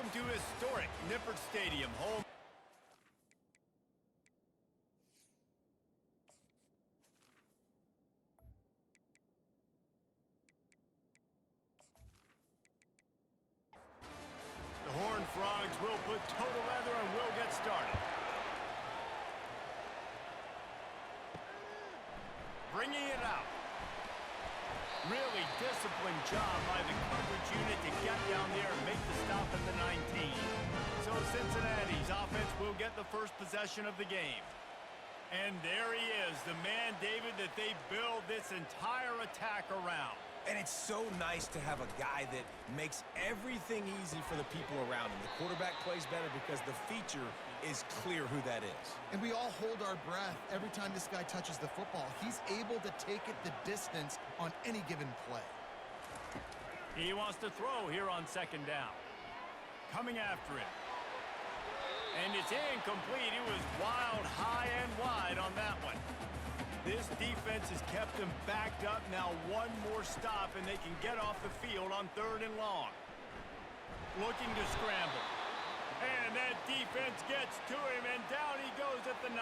Welcome to historic Nippert Stadium, home. The Horned Frogs will put toe to leather and will get started. Bringing it out. Really disciplined job by the coverage unit to get down there and make the stop at the 19. So Cincinnati's offense will get the first possession of the game. And there he is, the man, David, that they build this entire attack around. And it's so nice to have a guy that makes everything easy for the people around him. The quarterback plays better because the feature is clear who that is. And we all hold our breath every time this guy touches the football. He's able to take it the distance on any given play. He wants to throw here on second down. Coming after it. And it's incomplete. It was wild, high and wide on that one. This defense has kept them backed up. Now one more stop, and they can get off the field on 3rd and long. Looking to scramble. And that defense gets to him, and down he goes at the 9.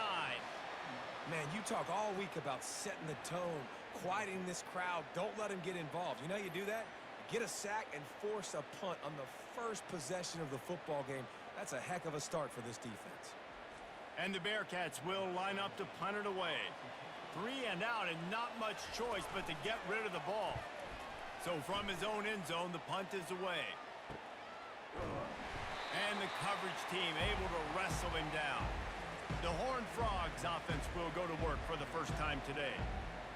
Man, you talk all week about setting the tone, quieting this crowd. Don't let him get involved. You know how you do that? Get a sack and force a punt on the first possession of the football game. That's a heck of a start for this defense. And the Bearcats will line up to punt it away. 3 and out, and not much choice but to get rid of the ball. So from his own end zone, the punt is away. And the coverage team able to wrestle him down. The Horned Frogs offense will go to work for the first time today.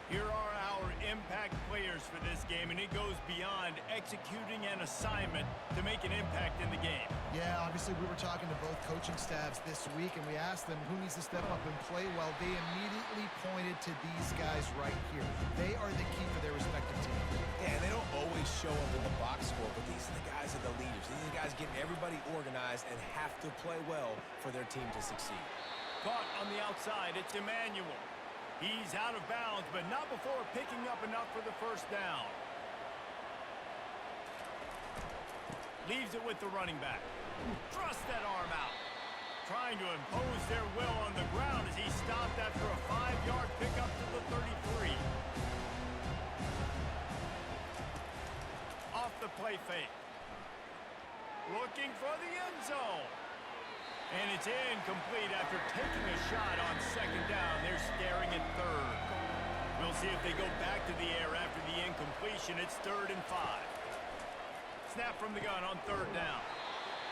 Here are our impact players for this game, and it goes beyond executing an assignment to make an impact in the game. Yeah, obviously we were talking to both coaching staffs this week, and we asked them who needs to step up and play well. They immediately pointed to these guys right here. They are the key for their respective teams. Yeah, and they don't always show up in the box score, but these are the guys that are the leaders. These are the guys getting everybody organized and have to play well for their team to succeed. Caught on the outside, it's Emmanuel. He's out of bounds, but not before picking up enough for the first down. Leaves it with the running back. Thrust that arm out. Trying to impose their will on the ground as he stopped after a 5-yard pickup to the 33. Off the play fake. Looking for the end zone. And it's incomplete after taking a shot on second down. They're staring at 3rd. We'll see if they go back to the air after the incompletion. It's 3rd and 5. Snap from the gun on 3rd down.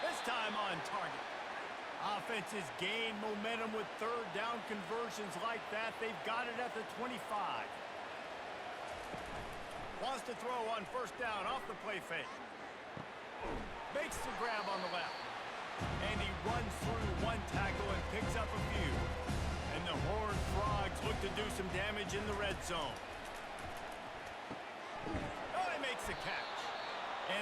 This time on target. Offenses gain momentum with 3rd down conversions like that. They've got it at the 25. Wants to throw on 1st down off the play fake. Makes the grab on the left. And he runs through one tackle and picks up a few. And the Horned Frogs look to do some damage in the red zone. Oh, he makes the catch.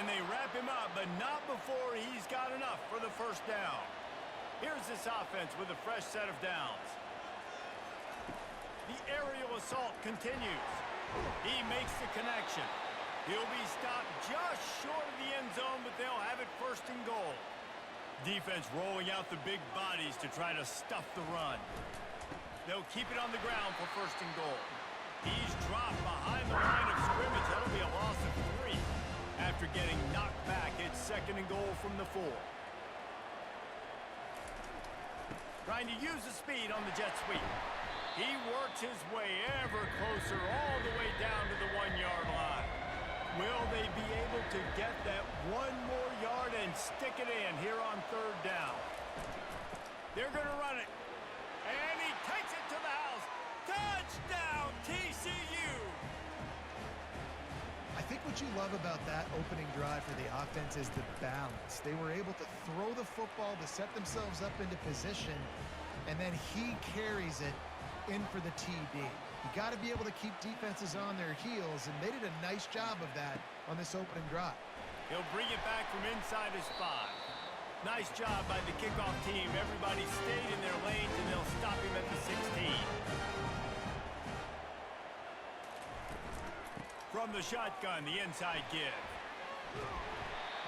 And they wrap him up, but not before he's got enough for the 1st down. Here's this offense with a fresh set of downs. The aerial assault continues. He makes the connection. He'll be stopped just short of the end zone, but they'll have it 1st and goal. Defense rolling out the big bodies to try to stuff the run. They'll keep it on the ground for 1st and goal. He's dropped behind the line of scrimmage. That'll be a loss of 3. After getting knocked back, it's 2nd and goal from the 4. Trying to use the speed on the jet sweep. He works his way ever closer all the way down to the 1-yard line. Will they be able to get that 1 more yard and stick it in here on 3rd down? They're going to run it. And he takes it to the house. Touchdown, TCU! I think what you love about that opening drive for the offense is the balance. They were able to throw the football to set themselves up into position, and then he carries it in for the TD. You got to be able to keep defenses on their heels, and they did a nice job of that on this opening drive. He'll bring it back from inside his 5. Nice job by the kickoff team. Everybody stayed in their lanes, and they'll stop him at the 16. From the shotgun, the inside give.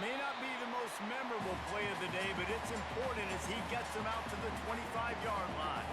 May not be the most memorable play of the day, but it's important as he gets them out to the 25-yard line.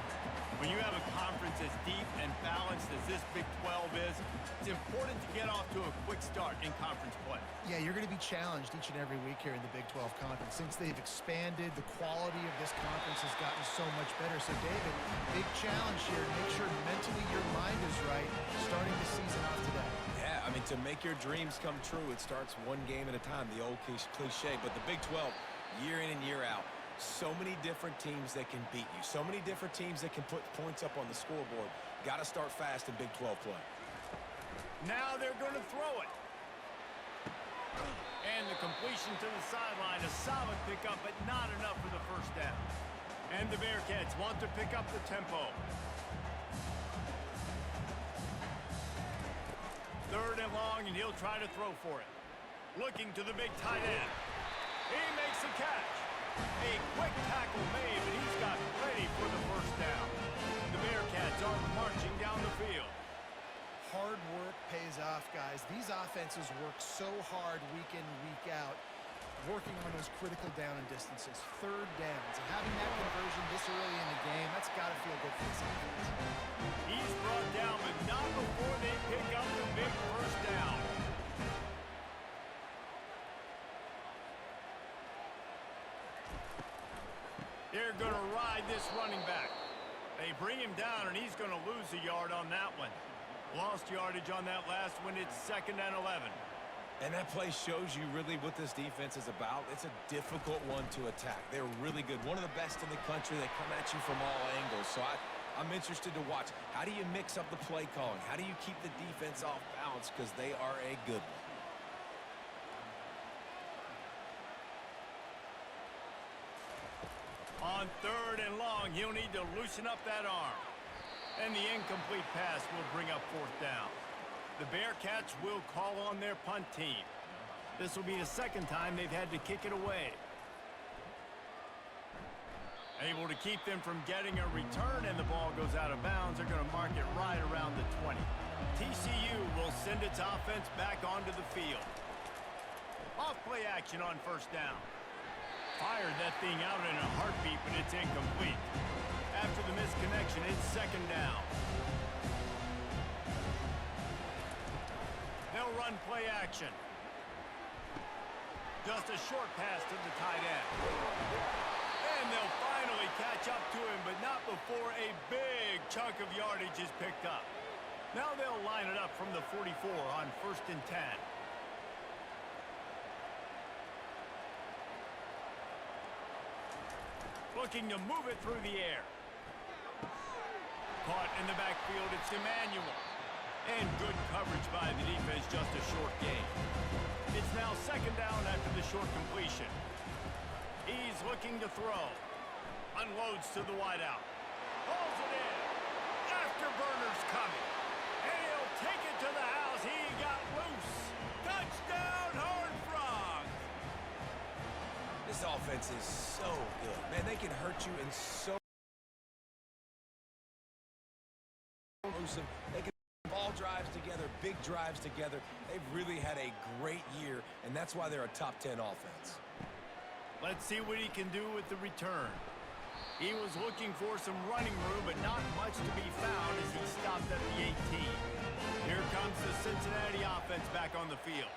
When you have a conference as deep and balanced as this Big 12 is, it's important to get off to a quick start in conference play. Yeah, you're going to be challenged each and every week here in the Big 12 Conference. Since they've expanded, the quality of this conference has gotten so much better. So, David, big challenge here to make sure mentally your mind is right starting the season off today. Yeah, I mean, to make your dreams come true, it starts one game at a time, the old cliche. But the Big 12, year in and year out, so many different teams that can beat you. So many different teams that can put points up on the scoreboard. Got to start fast in Big 12 play. Now they're going to throw it. And the completion to the sideline, a solid pickup, but not enough for the first down. And the Bearcats want to pick up the tempo. 3rd and long, and he'll try to throw for it. Looking to the big tight end. He makes the catch. A quick tackle made, but he's got ready for the first down. The Bearcats are marching down the field. Hard work pays off, guys. These offenses work so hard week in, week out, working on those critical down and distances, 3rd downs. And having that conversion this early in the game, that's got to feel good for this offense. He's brought down, but not before they pick up the big first down. They're going to ride this running back. They bring him down, and he's going to lose a yard on that one. Lost yardage on that last one. It's 2nd and 11. And that play shows you really what this defense is about. It's a difficult one to attack. They're really good. One of the best in the country. They come at you from all angles. So I'm interested to watch. How do you mix up the play calling? How do you keep the defense off balance? Because they are a good one. On 3rd and long, he'll need to loosen up that arm. And the incomplete pass will bring up 4th down. The Bearcats will call on their punt team. This will be the 2nd time they've had to kick it away. Able to keep them from getting a return, and the ball goes out of bounds. They're going to mark it right around the 20. TCU will send its offense back onto the field. Off play action on 1st down. Fired that thing out in a heartbeat, but it's incomplete. After the misconnection, it's 2nd down. They'll run play action. Just a short pass to the tight end. And they'll finally catch up to him, but not before a big chunk of yardage is picked up. Now they'll line it up from the 44 on 1st and 10. Looking to move it through the air. Caught in the backfield, it's Emmanuel. And good coverage by the defense, just a short gain. It's now 2nd down after the short completion. He's looking to throw. Unloads to the wideout. Pulls it in. Afterburner's coming. And he'll take it to the house. He got loose. Touchdown, Horned Frogs. This offense is so good. Man, they can hurt you in so elusive. They can ball drives together, big drives together. They've really had a great year, and that's why they're a top 10 offense. Let's see what he can do with the return. He was looking for some running room, but not much to be found as he stopped at the 18. Here comes the Cincinnati offense back on the field.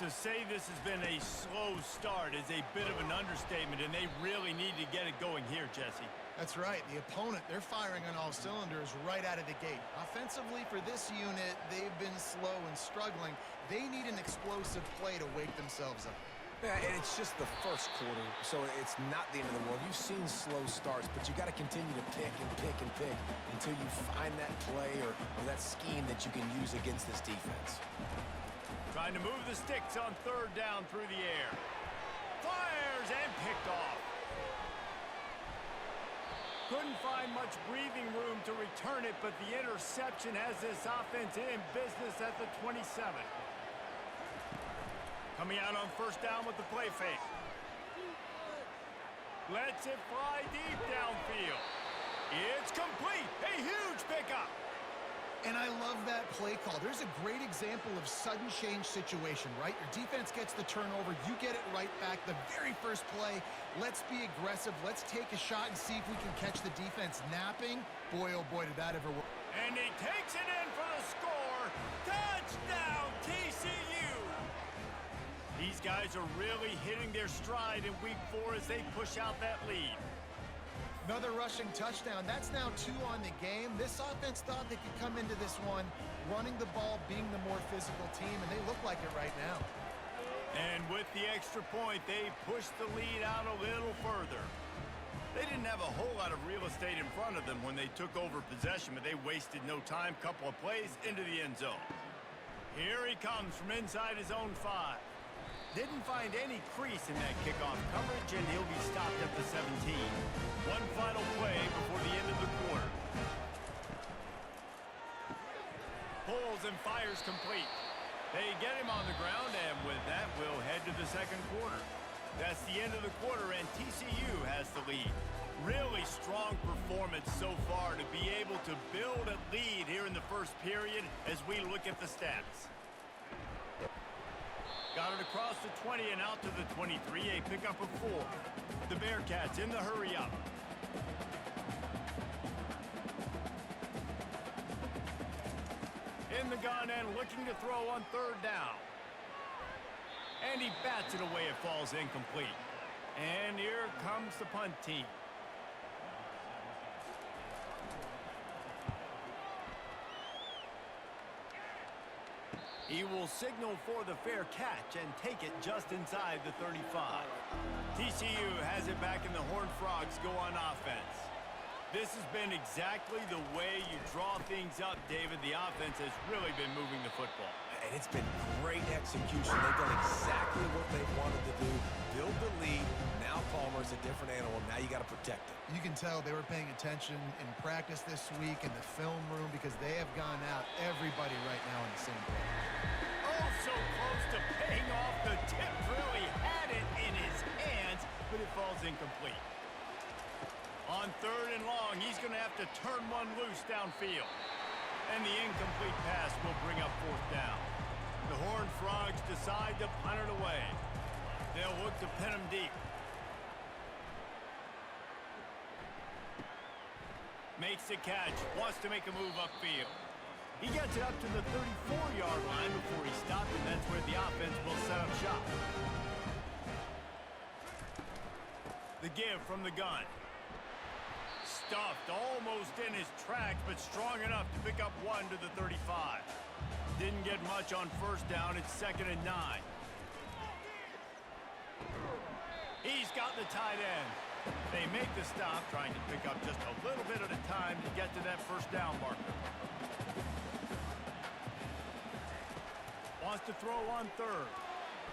To say this has been a slow start is a bit of an understatement, and they really need to get it going here, Jesse. That's right. The opponent, they're firing on all cylinders right out of the gate. Offensively, for this unit, they've been slow and struggling. They need an explosive play to wake themselves up. Yeah, and it's just the first quarter, so it's not the end of the world. You've seen slow starts, but you got to continue to pick and pick and pick until you find that play or that scheme that you can use against this defense. Trying to move the sticks on 3rd down through the air. Fires and picked off. Couldn't find much breathing room to return it, but the interception has this offense in business at the 27. Coming out on 1st down with the play fake. Lets it fly deep downfield. It's complete. A huge pickup. And I love that play call. There's a great example of sudden change situation, right? Your defense gets the turnover. You get it right back. The very first play, let's be aggressive. Let's take a shot and see if we can catch the defense napping. Boy, oh boy, did that ever work. And he takes it in for the score. Touchdown, TCU! These guys are really hitting their stride in week 4 as they push out that lead. Another rushing touchdown. That's now 2 on the game. This offense thought they could come into this one running the ball, being the more physical team, and they look like it right now. And with the extra point, they pushed the lead out a little further. They didn't have a whole lot of real estate in front of them when they took over possession, but they wasted no time. Couple of plays into the end zone. Here he comes from inside his own 5. Didn't find any crease in that kickoff coverage, and he'll be stopped at the 17. One final play before the end of the quarter. Pulls and fires complete. They get him on the ground, and with that, we'll head to the second quarter. That's the end of the quarter, and TCU has the lead. Really strong performance so far to be able to build a lead here in the first period as we look at the stats. Got it across the 20 and out to the 23, a pickup of 4. The Bearcats in the hurry up. In the gun and looking to throw on 3rd down. And he bats it away, it falls incomplete. And here comes the punt team. He will signal for the fair catch and take it just inside the 35. TCU has it back, and the Horned Frogs go on offense. This has been exactly the way you draw things up, David. The offense has really been moving the football. And it's been great execution. They've done exactly what they wanted to do. Build the lead. Now Palmer's a different animal. Now you got to protect it. You can tell they were paying attention in practice this week in the film room because they have gone out everybody right now in the same play. Oh, so close to paying off. The tip really had it in his hands, but it falls incomplete. On 3rd and long, he's going to have to turn one loose downfield. And the incomplete pass will bring up 4th down. The Horned Frogs decide to punt it away. They'll look to pin him deep. Makes the catch, wants to make a move upfield. He gets it up to the 34-yard line before he stopped, and that's where the offense will set up shop. The give from the gun. Stuffed almost in his tracks, but strong enough to pick up 1 to the 35. Didn't get much on 1st down. It's 2nd and 9. He's got the tight end. They make the stop, trying to pick up just a little bit at a time to get to that 1st down marker. Wants to throw on 3rd.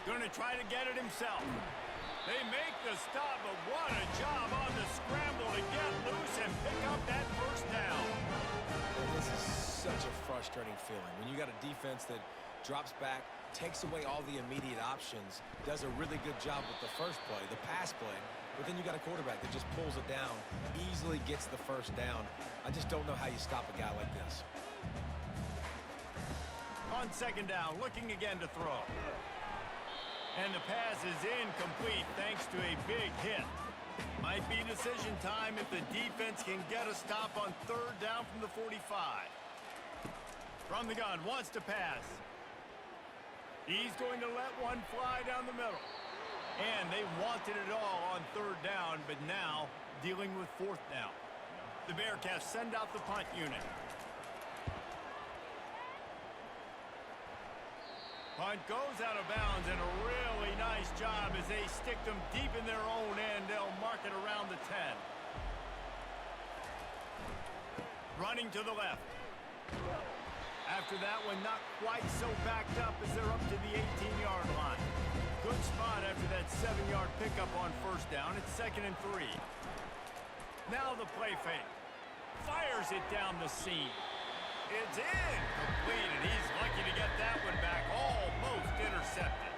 Gonna try to get it himself. They make the stop, but what a job on the scramble to get loose and pick up that 1st down. Well, this is such a frustrating feeling. When you got a defense that drops back, takes away all the immediate options, does a really good job with the first play, the pass play, but then you got a quarterback that just pulls it down, easily gets the 1st down. I just don't know how you stop a guy like this. On 2nd down, looking again to throw. And the pass is incomplete thanks to a big hit. Might be decision time if the defense can get a stop on 3rd down from the 45. From the gun, wants to pass. He's going to let one fly down the middle. And they wanted it all on 3rd down, but now dealing with 4th down. The Bearcats send out the punt unit. Punt goes out of bounds, and a really nice job as they stick them deep in their own end. They'll mark it around the 10. Running to the left. After that one, not quite so backed up as they're up to the 18-yard line. Good spot after that 7-yard pickup on 1st down. It's 2nd and 3. Now the play fake. Fires it down the seam. It's incomplete, and he's lucky to get that one back, almost intercepted.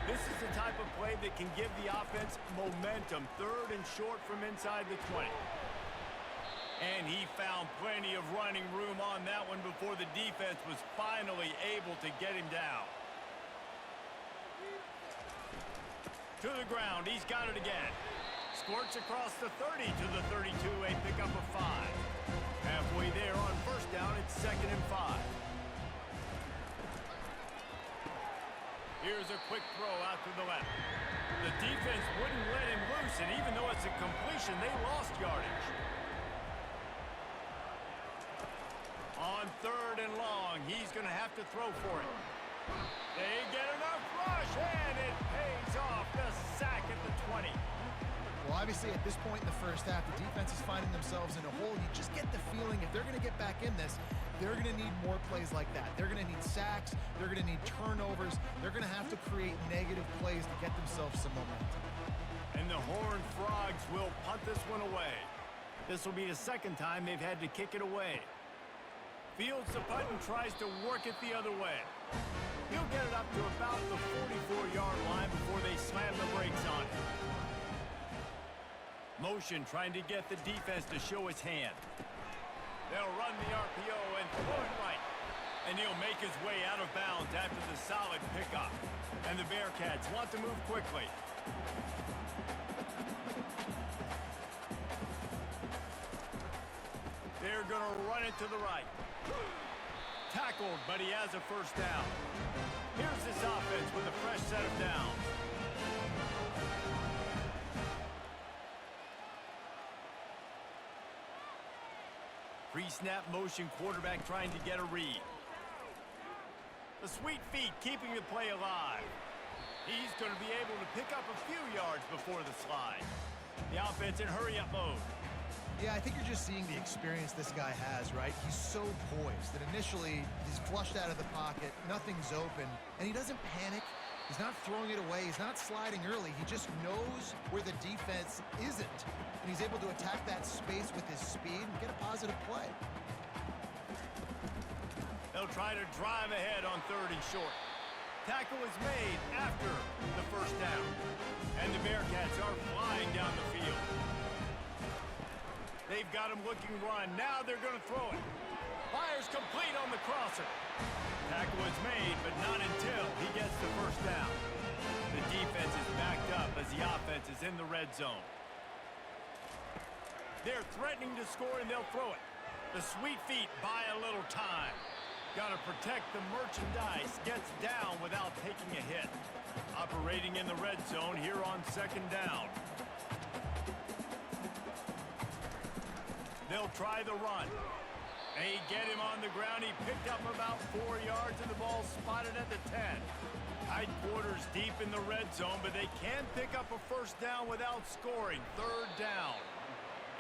This is the type of play that can give the offense momentum. 3rd and short from inside the 20. And he found plenty of running room on that one before the defense was finally able to get him down. To the ground, he's got it again. Squirts across the 30 to the 32, a pickup of 5. Halfway there on first down, it's 2nd and 5. Here's a quick throw out to the left. The defense wouldn't let him loose, and even though it's a completion, they lost yardage. On 3rd and long, he's going to have to throw for it. They get enough rush, and it pays off. The sack at the 20. Well, obviously, at this point in the first half, the defense is finding themselves in a hole. You just get the feeling if they're going to get back in this, they're going to need more plays like that. They're going to need sacks. They're going to need turnovers. They're going to have to create negative plays to get themselves some momentum. And the Horned Frogs will punt this one away. This will be the 2nd time they've had to kick it away. Fields the punt and tries to work it the other way. He'll get it up to about the 44-yard line before they slam the brakes on it. Motion trying to get the defense to show his hand. They'll run the RPO and throw it right. And he'll make his way out of bounds after the solid pickup. And the Bearcats want to move quickly. They're going to run it to the right. Tackled, but he has a first down. Here's this offense with a fresh set of downs. Pre-snap motion, quarterback trying to get a read. The sweet feet keeping the play alive. He's going to be able to pick up a few yards before the slide. The offense in hurry-up mode. Yeah, I think you're just seeing the experience this guy has, right? He's so poised that initially he's flushed out of the pocket, nothing's open, and he doesn't panic. He's not throwing it away. He's not sliding early. He just knows where the defense isn't, and he's able to attack that space with his speed and get a positive play. They'll try to drive ahead on 3rd and short. Tackle is made after the first down, and the Bearcats are flying down the field. They've got him looking run. Now they're going to throw it. Fires complete on the crosser. Tackle is made, but not until he gets the first down. The defense is backed up as the offense is in the red zone. They're threatening to score, and they'll throw it. The sweet feet buy a little time. Got to protect the merchandise. Gets down without taking a hit. Operating in the red zone here on 2nd down. They'll try the run. They get him on the ground. He picked up about 4 yards, and the ball spotted at the 10. Tight quarters deep in the red zone, but they can pick up a first down without scoring. 3rd down.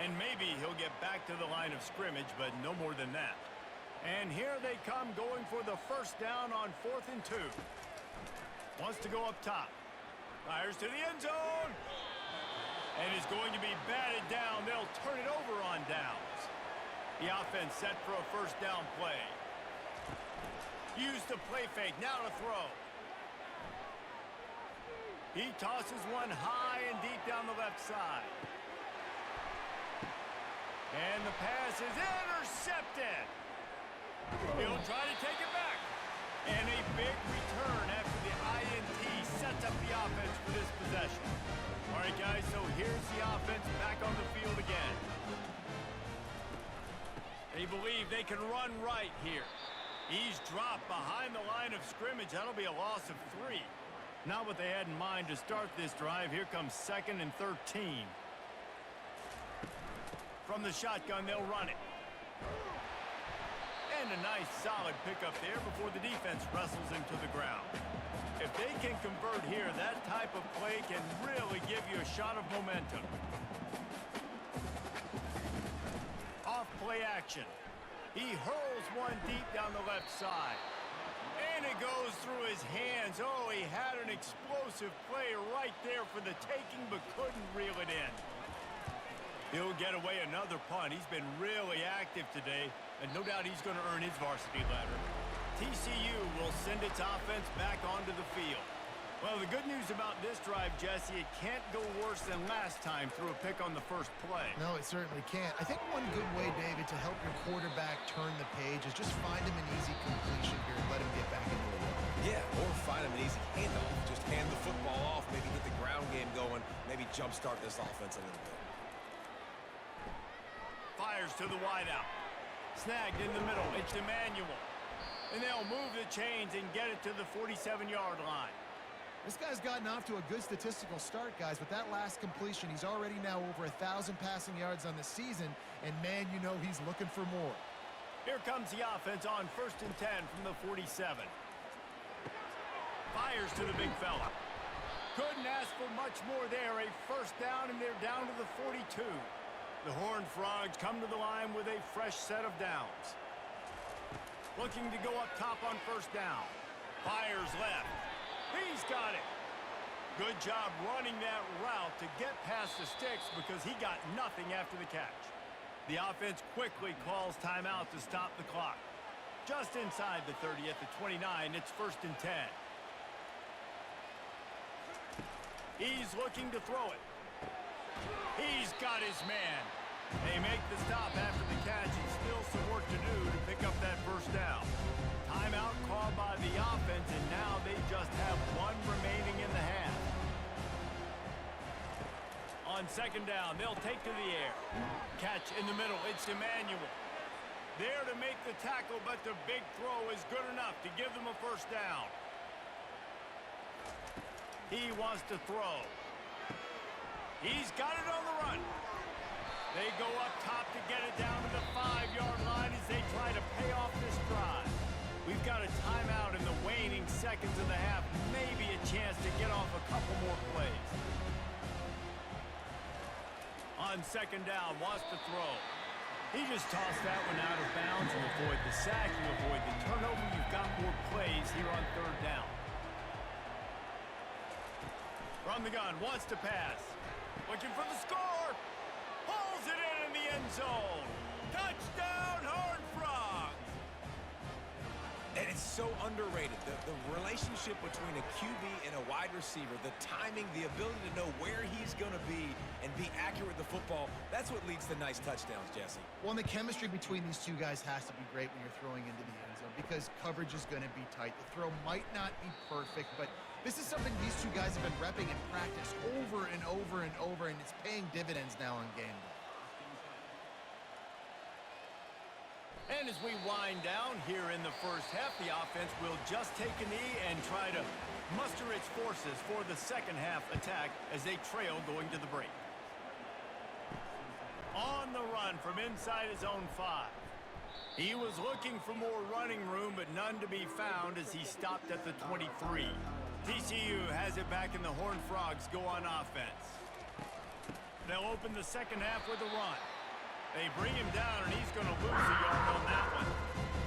And maybe he'll get back to the line of scrimmage, but no more than that. And here they come going for the first down on 4th and 2. Wants to go up top. Fires to the end zone. And is going to be batted down. They'll turn it over on downs. The offense set for a first down play. Use the play fake. Now to throw. He tosses one high and deep down the left side. And the pass is intercepted. He'll try to take it back. And a big return after the INT sets up the offense for this possession. All right, guys, so here's the offense back on the field again. They believe they can run right here. He's dropped behind the line of scrimmage. That'll be a loss of 3. Not what they had in mind to start this drive. Here comes 2nd and 13. From the shotgun, they'll run it. And a nice solid pickup there before the defense wrestles him to the ground. If they can convert here, that type of play can really give you a shot of momentum. Off play action. He hurls one deep down the left side. And it goes through his hands. Oh, he had an explosive play right there for the taking, but couldn't reel it in. He'll get away another punt. He's been really active today, and no doubt he's going to earn his varsity letter. TCU will send its offense back onto the field. Well, the good news about this drive, Jesse, it can't go worse than last time through a pick on the first play. No, it certainly can't. I think one good way, David, to help your quarterback turn the page is just find him an easy completion here and let him get back into a rhythm. Yeah, or find him an easy handoff. Just hand the football off, maybe get the ground game going, maybe jumpstart this offense a little bit. Fires to the wideout. Snagged in the middle. It's Emmanuel. And they'll move the chains and get it to the 47-yard line. This guy's gotten off to a good statistical start, guys. With that last completion, he's already now over 1,000 passing yards on the season. And, man, you know he's looking for more. Here comes the offense on 1st and 10 from the 47. Fires to the big fella. Couldn't ask for much more there. A first down, and they're down to the 42. The Horned Frogs come to the line with a fresh set of downs. Looking to go up top on 1st down. Fires left. He's got it. Good job running that route to get past the sticks because he got nothing after the catch. The offense quickly calls timeout to stop the clock. Just inside the 30 at the 29, it's 1st and 10. He's looking to throw it. He's got his man. They make the stop after the catch and still some work to do to pick up that first down. Timeout called by the offense, and now they just have one remaining in the half. On 2nd down, they'll take to the air. Catch in the middle, it's Emmanuel. There to make the tackle, but the big throw is good enough to give them a first down. He wants to throw. He's got it on the run. They go up top to get it down to the 5-yard line as they try to pay off this drive. We've got a timeout in the waning seconds of the half. Maybe a chance to get off a couple more plays. On 2nd down, wants to throw. He just tossed that one out of bounds. You avoid the sack, you avoid the turnover. You've got more plays here on 3rd down. From the gun, wants to pass. Looking for the score. Pulls it in the end zone. Touchdown, Horned Frogs. And it's so underrated. The relationship between a QB and a wide receiver, the timing, the ability to know where he's going to be and be accurate with the football, that's what leads to nice touchdowns, Jesse. Well, and the chemistry between these two guys has to be great when you're throwing into the end zone because coverage is going to be tight. The throw might not be perfect, but this is something these two guys have been repping in practice over and over and over, and it's paying dividends now on game day. And as we wind down here in the first half, the offense will just take a knee and try to muster its forces for the second half attack as they trail going to the break. On the run from inside his own 5. He was looking for more running room, but none to be found as he stopped at the 23. TCU has it back, and the Horned Frogs go on offense. They'll open the second half with a run. They bring him down, and he's going to lose a yard on that one.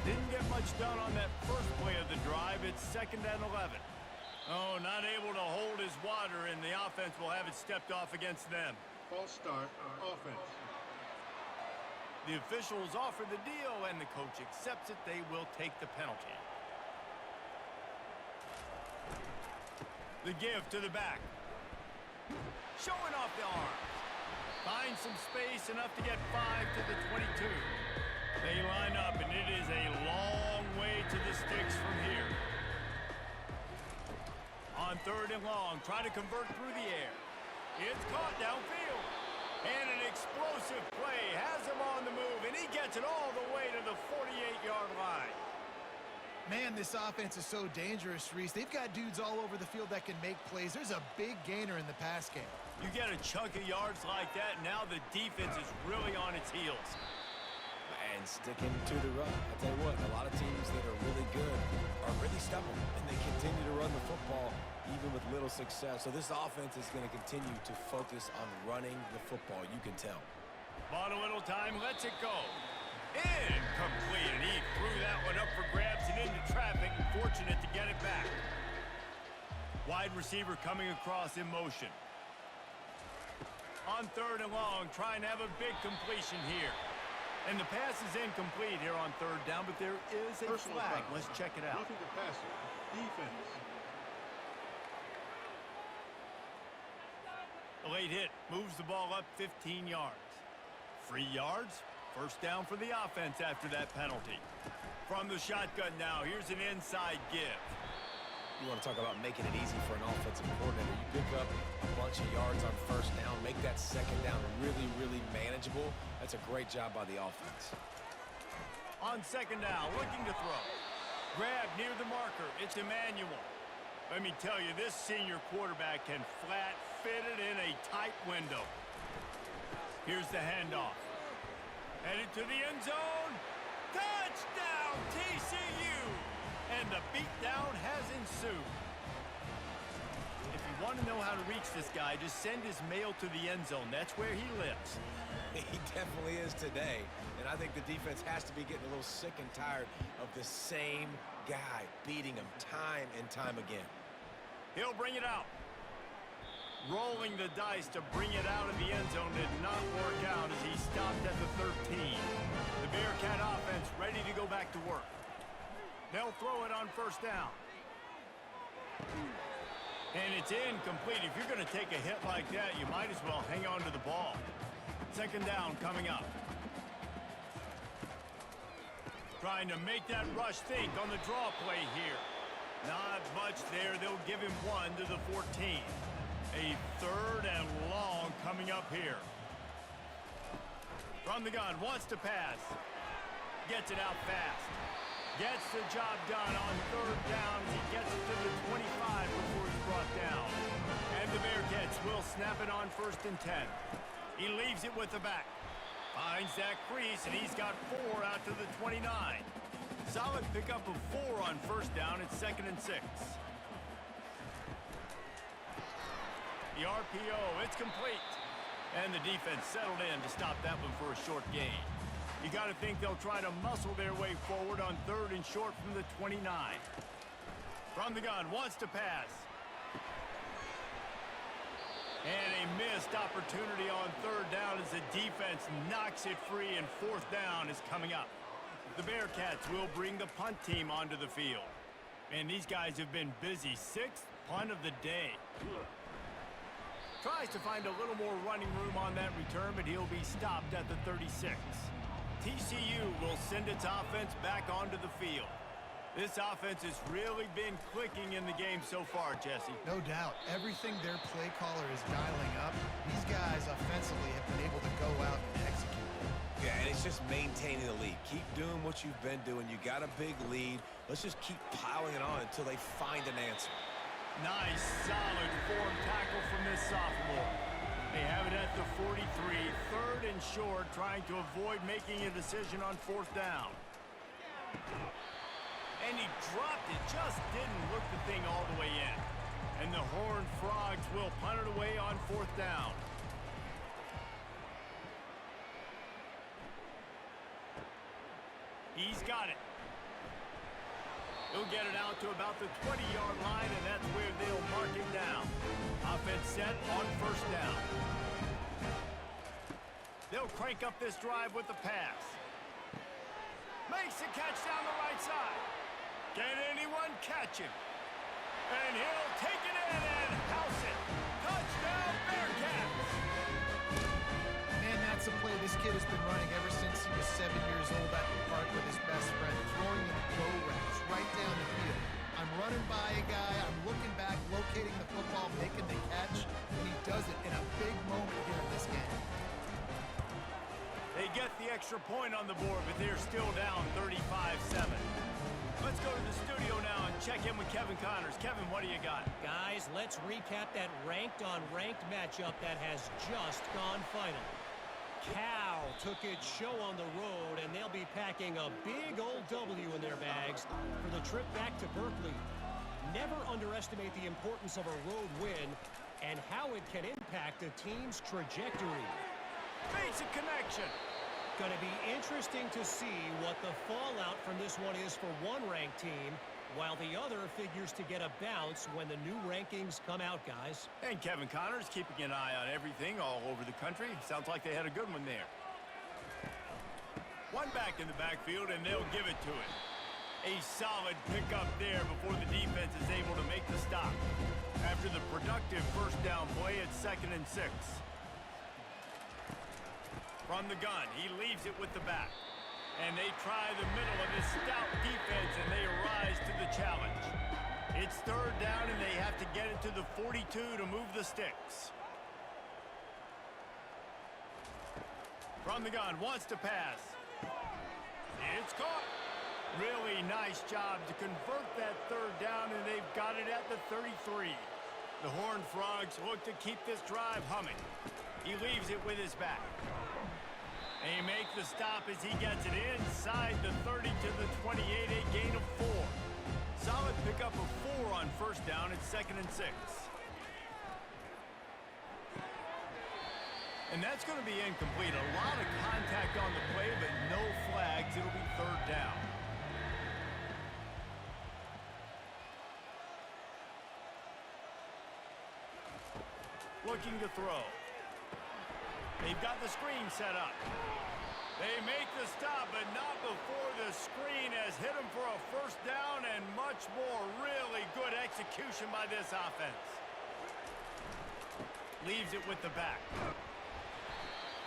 Didn't get much done on that first play of the drive. It's 2nd and 11. Oh, not able to hold his water, and the offense will have it stepped off against them. False start, offense. The officials offer the deal, and the coach accepts it. They will take the penalty. The give to the back. Showing off the arms. Finds some space, enough to get 5 to the 22. They line up, and it is a long way to the sticks from here. On 3rd and long, trying to convert through the air. It's caught downfield. And an explosive play has him on the move, and he gets it all the way to the 48-yard line. Man, this offense is so dangerous, Reese. They've got dudes all over the field that can make plays. There's a big gainer in the pass game. You get a chunk of yards like that, now the defense is really on its heels. And sticking to the run. I'll tell you what, a lot of teams that are really good are really stubborn, and they continue to run the football even with little success. So this offense is going to continue to focus on running the football, you can tell. Bought a little time, lets it go. Incomplete, and he threw that one up for grabs and into traffic, and fortunate to get it back. Wide receiver coming across in motion. On 3rd and long, trying to have a big completion here. And the pass is incomplete here on 3rd down, but there is a flag. Let's check it out. Roughing the passer. Defense. A late hit moves the ball up 15 yards. 3 yards, first down for the offense after that penalty. From the shotgun now, here's an inside give. You want to talk about making it easy for an offensive coordinator. You pick up a bunch of yards on first down, make that second down really, really manageable. That's a great job by the offense. On second down, looking to throw. Grab near the marker. It's Emmanuel. Let me tell you, this senior quarterback can flat fit it in a tight window. Here's the handoff. Headed to the end zone. Touchdown, TCU! And the beatdown has ensued. If you want to know how to reach this guy, just send his mail to the end zone. That's where he lives. He definitely is today. And I think the defense has to be getting a little sick and tired of the same guy beating him time and time again. He'll bring it out. Rolling the dice to bring it out of the end zone did not work out as he stopped at the 13. The Bearcat offense ready to go back to work. They'll throw it on first down. And it's incomplete. If you're going to take a hit like that, you might as well hang on to the ball. Second down coming up. Trying to make that rush think on the draw play here. Not much there. They'll give him one to the 14. A third and long coming up here. From the gun, wants to pass. Gets it out fast. Gets the job done on third down as he gets it to the 25 before he's brought down. And the Bearcats will snap it on first and 10. He leaves it with the back. Finds that crease, and he's got 4 out to the 29. Solid pickup of 4 on first down. It's second and 6. The RPO, it's complete. And the defense settled in to stop that one for a short gain. You got to think they'll try to muscle their way forward on third and short from the 29. From the gun, wants to pass. And a missed opportunity on third down as the defense knocks it free, and fourth down is coming up. The Bearcats will bring the punt team onto the field. And these guys have been busy. 6th punt of the day. Tries to find a little more running room on that return, but he'll be stopped at the 36. TCU will send its offense back onto the field. This offense has really been clicking in the game so far, Jesse. No doubt. Everything their play caller is dialing up, these guys offensively have been able to go out and execute. Yeah, and it's just maintaining the lead. Keep doing what you've been doing. You got a big lead. Let's just keep piling it on until they find an answer. Nice, solid form tackle from this sophomore. They have it at the 43, third and short, trying to avoid making a decision on fourth down. And he dropped it, just didn't look the thing all the way in. And the Horned Frogs will punt it away on fourth down. He's got it. He'll get it out to about the 20-yard line, and that's where they'll mark him down. Offense set on first down. They'll crank up this drive with the pass. Makes the catch down the right side. Can anyone catch him? And he'll take it in and house it. Touchdown, Bearcats! Man, that's a play this kid has been running ever since he was 7 years old at the park with his best friend, throwing them go routes right down the field. I'm running by a guy, I'm looking back, locating the football, making the catch, and he does it in a big moment here in this game. They get the extra point on the board, but they're still down 35-7. Let's go to the studio now and check in with Kevin Connors. Kevin, what do you got? Guys, let's recap that ranked-on-ranked matchup that has just gone final. Cal took its show on the road, and they'll be packing a big old W in their bags for the trip back to Berkeley. Never underestimate the importance of a road win and how it can impact a team's trajectory. Makes a connection. Going to be interesting to see what the fallout from this one is for one ranked team, while the other figures to get a bounce when the new rankings come out, guys. And Kevin Connors keeping an eye on everything all over the country. Sounds like they had a good one there. One back in the backfield, and they'll give it to it. A solid pickup there before the defense is able to make the stop. After the production productive first down play at 2nd and 6. From the gun, he leaves it with the back. And they try the middle of this stout defense, and they rise to the challenge. It's 3rd down, and they have to get it to the 42 to move the sticks. From the gun, wants to pass. It's caught. Really nice job to convert that 3rd down, and they've got it at the 33. The Horned Frogs look to keep this drive humming. He leaves it with his back. They make the stop as he gets it inside the 30 to the 28, a gain of 4. Solid pickup of 4 on first down at 2nd and 6. And that's going to be incomplete. A lot of contact on the play, but no flags. It'll be 3rd down. Looking to throw. They've got the screen set up. They make the stop, but not before the screen has hit them for a first down and much more. Really good execution by this offense. Leaves it with the back.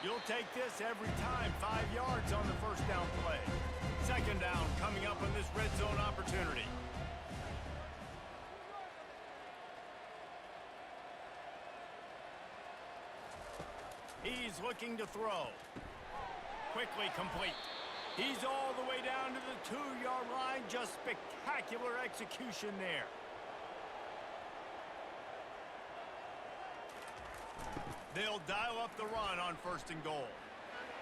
You'll take this every time. 5 yards on the first down play. 2nd down coming up on this red zone opportunity. He's looking to throw. Quickly complete. He's all the way down to the 2-yard line. Just spectacular execution there. They'll dial up the run on 1st and goal.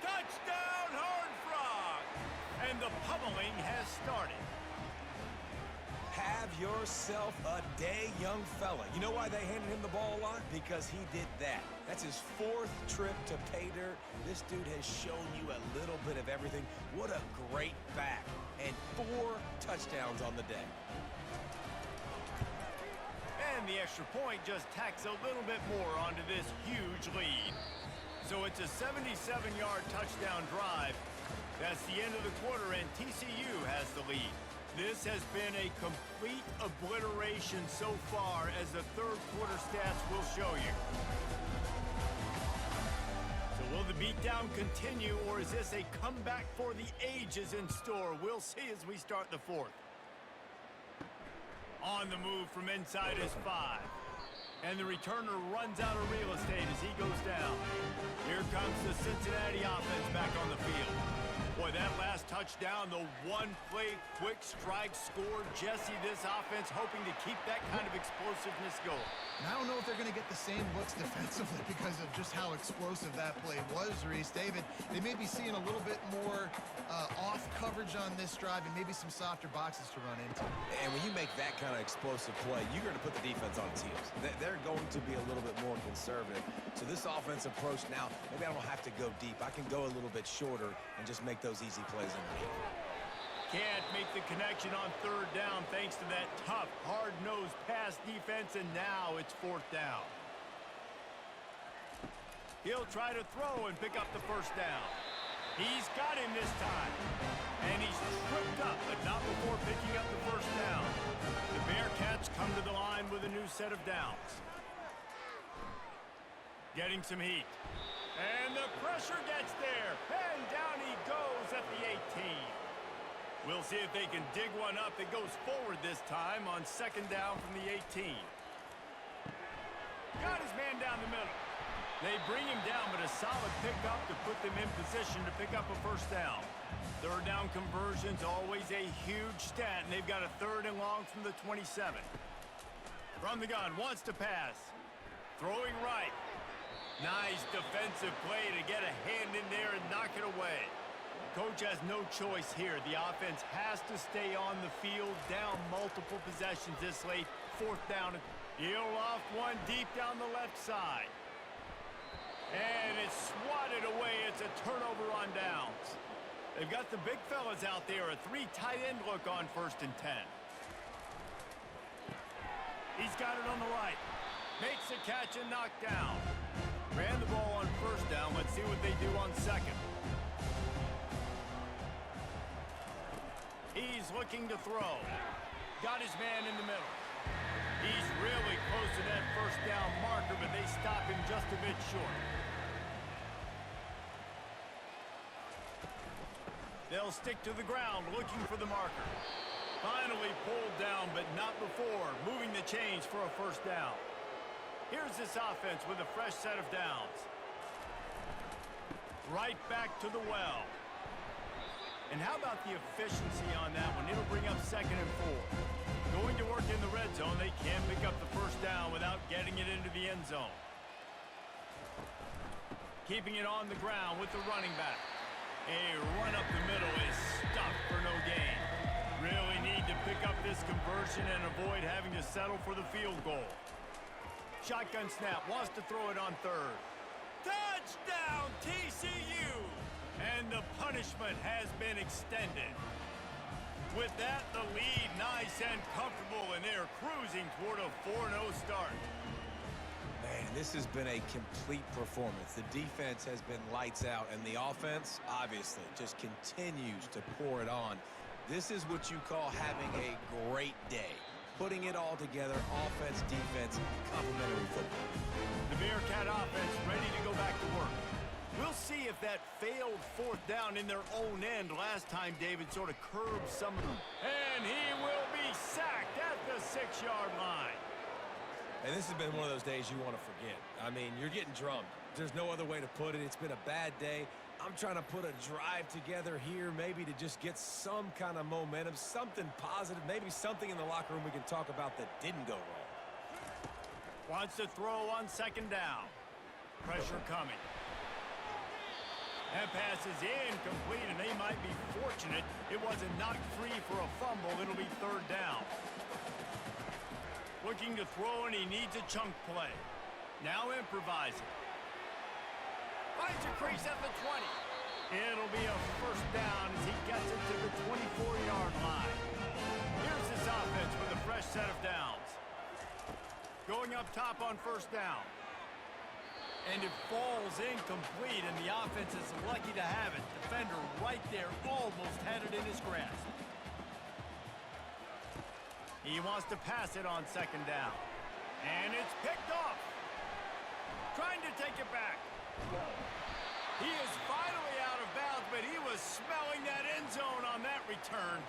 Touchdown, Horned Frogs! And the pummeling has started. Have yourself a day, young fella. You know why they handed him the ball a lot? Because he did that. That's his 4th trip to pay dirt. This dude has shown you a little bit of everything. What a great back. And 4 touchdowns on the day. And the extra point just tacks a little bit more onto this huge lead. So it's a 77-yard touchdown drive. That's the end of the quarter, and TCU has the lead. This has been a complete obliteration so far, as the 3rd quarter stats will show you. So will the beatdown continue, or is this a comeback for the ages in store? We'll see as we start the 4th. On the move from inside is 5. And the returner runs out of real estate as he goes down. Here comes the Cincinnati offense back on the field. Boy, that last touchdown, the one-play quick strike score. Jesse, this offense hoping to keep that kind of explosiveness going. And I don't know if they're going to get the same looks defensively because of just how explosive that play was, Reese. David, they may be seeing a little bit more off coverage on this drive and maybe some softer boxes to run into. And when you make that kind of explosive play, you're going to put the defense on its heels. They're going to be a little bit more conservative. So this offensive approach now, maybe I don't have to go deep. I can go a little bit shorter and just make those easy plays underneath. Can't make the connection on 3rd down thanks to that tough, hard-nosed pass defense, and now it's 4th down. He'll try to throw and pick up the first down. He's got him this time. And he's tripped up, but not before picking up the first down. The Bearcats come to the line with a new set of downs. Getting some heat. And the pressure gets there. And down he goes at the 18. We'll see if they can dig one up that goes forward this time on 2nd down from the 18. Got his man down the middle. They bring him down, but a solid pickup to put them in position to pick up a first down. 3rd down conversion's always a huge stat, and they've got a 3rd and long from the 27. From the gun, wants to pass. Throwing right. Nice defensive play to get a hand in there and knock it away. Coach has no choice here. The offense has to stay on the field, down multiple possessions this late. 4th down. He'll loft one deep down the left side. And it's swatted away. It's a turnover on downs. They've got the big fellas out there. A 3 tight end look on 1st and 10. He's got it on the right. Makes a catch and knocked down. Ran the ball on 1st down. Let's see what they do on 2nd. He's looking to throw. Got his man in the middle. He's really close to that first down bit short. They'll stick to the ground, looking for the marker. Finally pulled down, but not before, moving the chains for a first down. Here's this offense with a fresh set of downs. Right back to the well. And how about the efficiency on that one? It'll bring up 2nd and 4. Going to work in the red zone, they can pick up the first down without getting it into the end zone. Keeping it on the ground with the running back. A run up the middle is stuffed for no gain. Really need to pick up this conversion and avoid having to settle for the field goal. Shotgun snap, wants to throw it on 3rd. Touchdown, TCU! And the punishment has been extended. With that, the lead nice and comfortable, and they're cruising toward a 4-0 start. Man, this has been a complete performance. The defense has been lights out, and the offense, obviously, just continues to pour it on. This is what you call having a great day. Putting it all together, offense, defense, complementary football. The Bearcat offense ready to go back to work. We'll see if that failed 4th down in their own end last time David sort of curbed some of them. And he will be sacked at the 6-yard line. And this has been one of those days you want to forget. I mean, you're getting drummed. There's no other way to put it. It's been a bad day. I'm trying to put a drive together here, maybe to just get some kind of momentum, something positive, maybe something in the locker room we can talk about that didn't go wrong. Wants to throw on 2nd down. Pressure coming. That pass is incomplete, and they might be fortunate it wasn't knocked free for a fumble. It'll be 3rd down. Looking to throw, and he needs a chunk play. Now improvising. Finds a crease at the 20. It'll be a first down as he gets it to the 24-yard line. Here's this offense with a fresh set of downs. Going up top on 1st down. And it falls incomplete, and the offense is lucky to have it. Defender right there almost had it in his grasp. He wants to pass it on 2nd down. And it's picked off. Trying to take it back. He is finally out of bounds, but he was smelling that end zone on that return.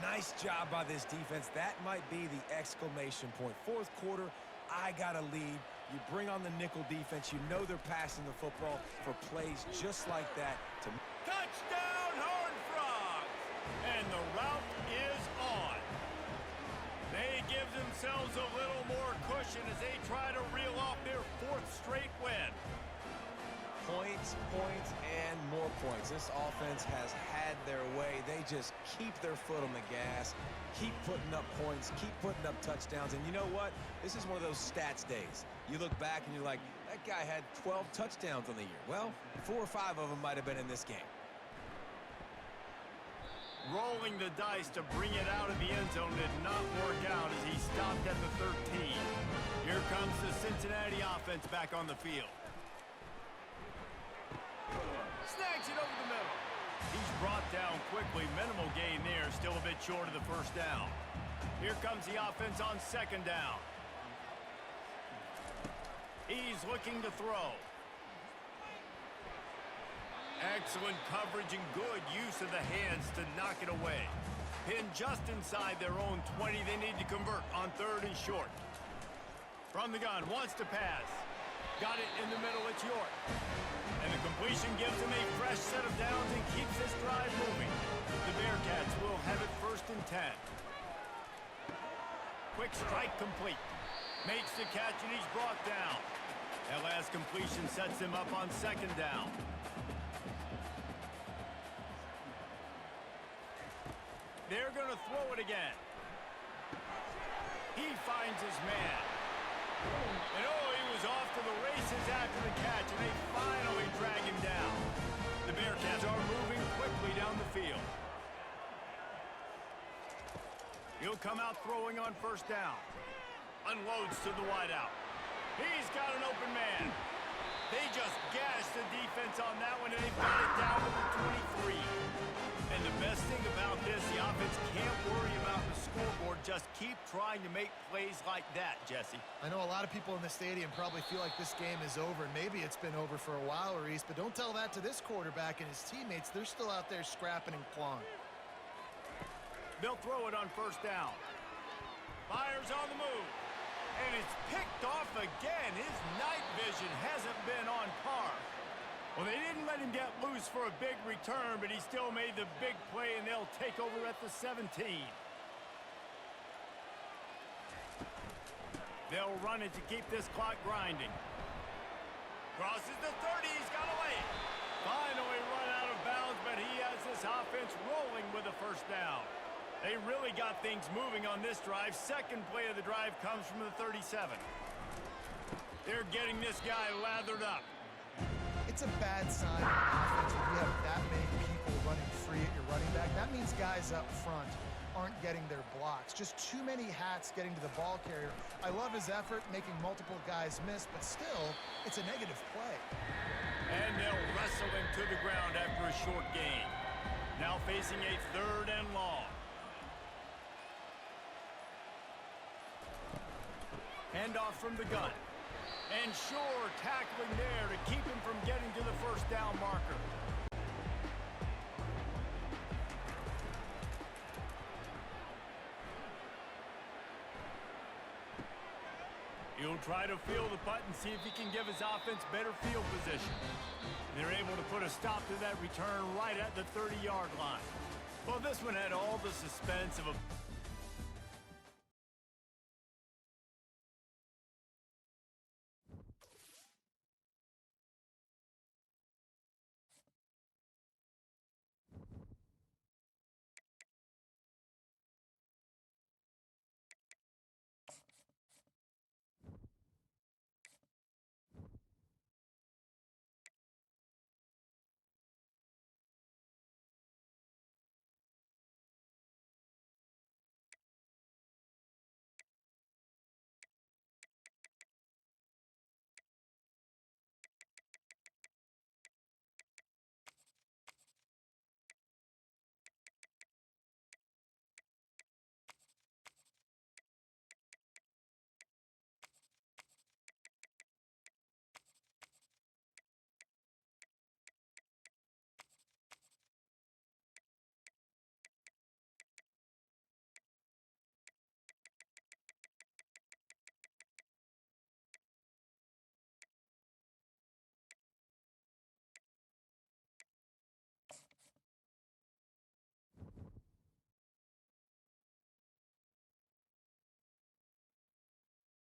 Nice job by this defense. That might be the exclamation point. 4th quarter, I got a lead. You bring on the nickel defense. You know they're passing the football for plays just like that. Touchdown, Horned Frogs! And the route is on. They give themselves a little more cushion as they try to reel off their 4th straight win. Points, points, and more points. This offense has had their way. They just keep their foot on the gas, keep putting up points, keep putting up touchdowns. And you know what? This is one of those stats days. You look back and you're like, that guy had 12 touchdowns on the year. Well, 4 or 5 of them might have been in this game. Rolling the dice to bring it out of the end zone did not work out as he stopped at the 13. Here comes the Cincinnati offense back on the field. Snags it over the middle. He's brought down quickly. Minimal gain there. Still a bit short of the first down. Here comes the offense on 2nd down. He's looking to throw. Excellent coverage and good use of the hands to knock it away. Pinned just inside their own 20. They need to convert on 3rd and short. From the gun, wants to pass. Got it in the middle, it's York. And the completion gives him a fresh set of downs and keeps this drive moving. The Bearcats will have it 1st and 10. Quick strike complete. Makes the catch and he's brought down. That last completion sets him up on 2nd down. They're going to throw it again. He finds his man. And oh, he was off to the races after the catch, and they finally drag him down. The Bearcats are moving quickly down the field. He'll come out throwing on 1st down. Unloads to the wideout. He's got an open man. They just gashed the defense on that one, and they've got it down to the 23. And the best thing about this, the offense can't worry about the scoreboard. Just keep trying to make plays like that, Jesse. I know a lot of people in the stadium probably feel like this game is over. Maybe it's been over for a while, Reese, but don't tell that to this quarterback and his teammates. They're still out there scrapping and clawing. They'll throw it on first down. Myers on the move. And it's picked off again. His night vision hasn't been on par. Well, they didn't let him get loose for a big return, but he still made the big play, and they'll take over at the 17. They'll run it to keep this clock grinding. Crosses the 30. He's got away. Finally run out of bounds, but he has this offense rolling with a first down. They really got things moving on this drive. Second play of the drive comes from the 37. They're getting this guy lathered up. It's a bad sign on offense when you have that many people running free at your running back. That means guys up front aren't getting their blocks. Just too many hats getting to the ball carrier. I love his effort, making multiple guys miss, but still, it's a negative play. And they'll wrestle him to the ground after a short gain. Now facing a 3rd and long. Handoff from the gun. And Shore tackling there to keep him from getting to the first down marker. He'll try to field the punt and see if he can give his offense better field position. They're able to put a stop to that return right at the 30-yard line. Well, this one had all the suspense of a